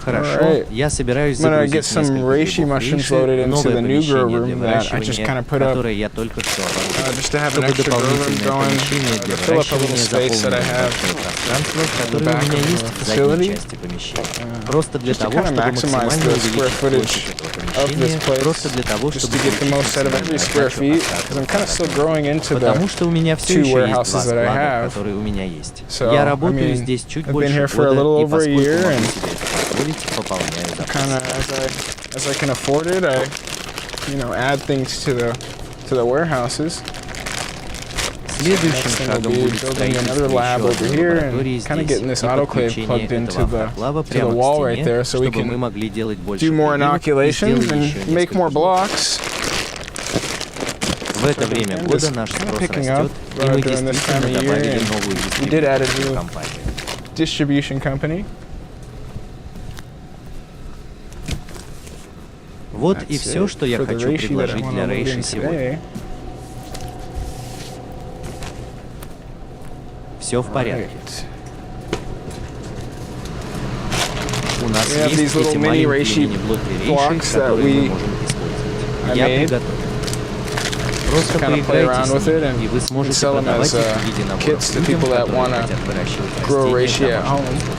Хорошо, я собираюсь загрузить несколько грибов рейши в новое помещение для выращивания, которое я только что оборудовал, чтобы дополнительное помещение для выращивания заполнило небольшое пространство, которое у меня есть в задней части помещения. Просто для того, чтобы максимально увеличить площадь этого помещения, просто для того, чтобы получить максимальную отдачу, потому что у меня все еще есть два склада, которые у меня есть. Я работаю здесь чуть больше года, и поскольку могу себе это позволить, пополняю запасы. Следующим шагом будет строительство еще одной лаборатории здесь и подключение этого автоклава прямо к стене, чтобы мы могли делать больше прививок и сделать еще несколько блоков. В это время года наш спрос растет, и мы действительно добавили новую дистрибьюторскую компанию. Вот и все, что я хочу предложить для рейши сегодня. Все в порядке. У нас есть эти маленькие мини-блоки рейши, которые мы можем использовать. Я приготовил. Просто поиграйте с ними, и вы сможете продавать их в виде наборов людям, которые хотят выращивать растения в домашних условиях.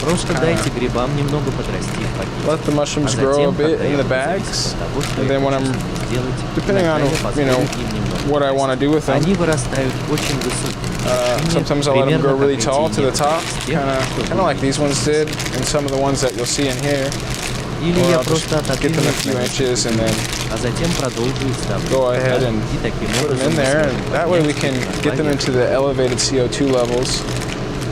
Просто дайте грибам немного подрасти в пакете, а затем, когда я буду зависеть от того, что я хочу сделать, иногда я позволю им немного. Они вырастают очень высокими. Sometimes I let them grow really tall to the top, kind of like these ones did, and some of the ones that you'll see in here. Или я просто отодвину их на несколько, а затем продолжу их ставлять и таким образом that way we can get them into the elevated CO2 levels.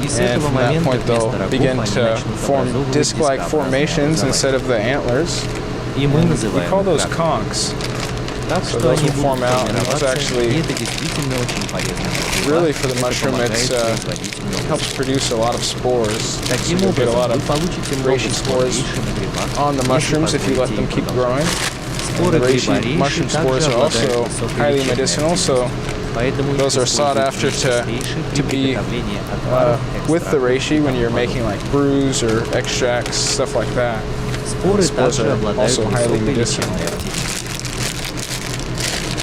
And from that point they'll begin to form disc-like formations instead of the antlers. We call those conchs. So those will form out, and it's actually really for the mushroom. It helps produce a lot of spores. So you'll get a lot of reishi spores on the mushrooms if you let them keep growing. And the reishi mushroom spores are also highly medicinal, so those are sought after to be with the reishi when you're making like brews or extracts, stuff like that. The spores are also highly medicinal.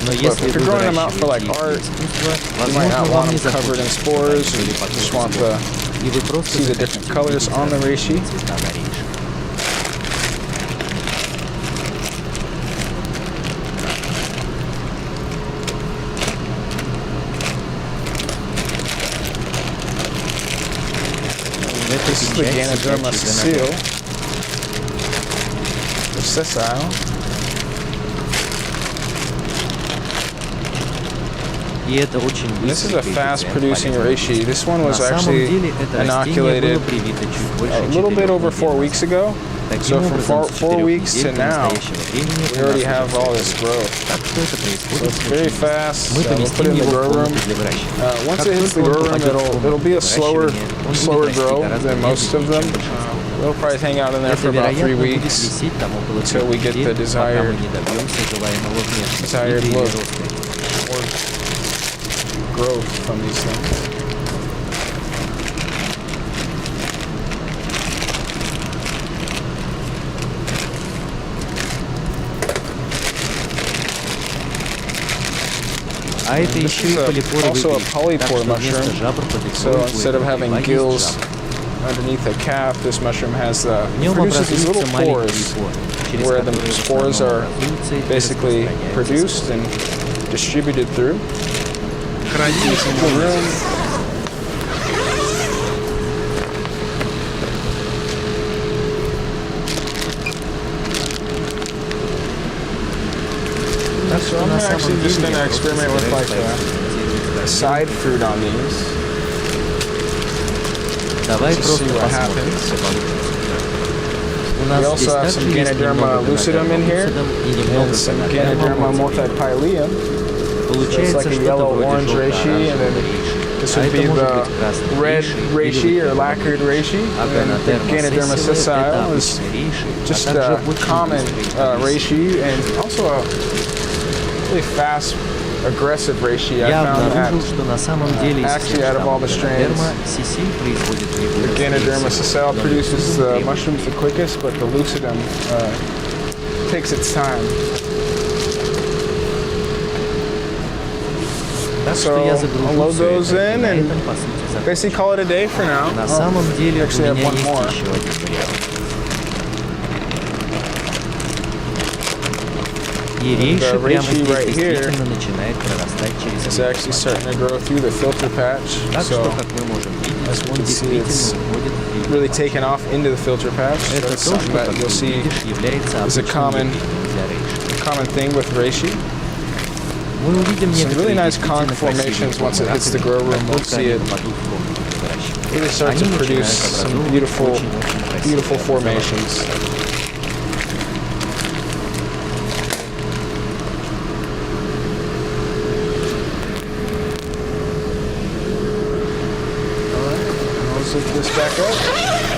But if you're growing them out for like art, you might not want them covered in spores, or you just want to see the different colors on the reishi. This is the Ganoderma seal, or sessile. This is a fast-producing reishi. This one was actually inoculated a little bit over 4 weeks ago. So from 4 weeks to now, we already have all this growth. So it's very fast. We'll put it in the grow room. Once it hits the grow room, it'll be a slower grow than most of them. We'll probably hang out in there for about 3 weeks until we get the desired look or growth from these things. This is also a polypore mushroom, so instead of having gills underneath the cap, this mushroom produces these little pores where the spores are basically produced and distributed through. These in the room. So I'm actually just going to experiment with like a side fruit on these. Just see what happens. We also have some Ganoderma lucidum in here and some Ganoderma multipilum. So it's like a yellow-orange reishi, and then this would be the red reishi or lacquered reishi. And then the Ganoderma sessile is just a common reishi, and also a really fast aggressive reishi. I Я found that обнаружил, что на самом деле из actually всех out of all the штаммов strains, Гиноderma Сесиль производит the Ganoderma sicile produces the mushrooms the quickest, but the lucidum takes its time. So I'll load those in and basically call it a day for now. На самом деле у Actually, I have меня one есть more. еще один вариант. И рейши прямо здесь right here действительно начинает прорастать через It's actually starting to grow through the filter patch. Так что, So как мы можем as видеть, we он can see, it's действительно уходит в фильтр. really taken off into the filter patch. Это That's то, something что, that как you'll ты see видишь, является is a обычным любителем для рейши. common thing with reishi. Мы увидим Some really некоторые nice действительно conch formations красивые once it hits the grow room. We'll see it выращивания. really start to Они produce начинают some образовывать beautiful, очень-очень красивые beautiful образования. formations. Alright, I'll zip this back up.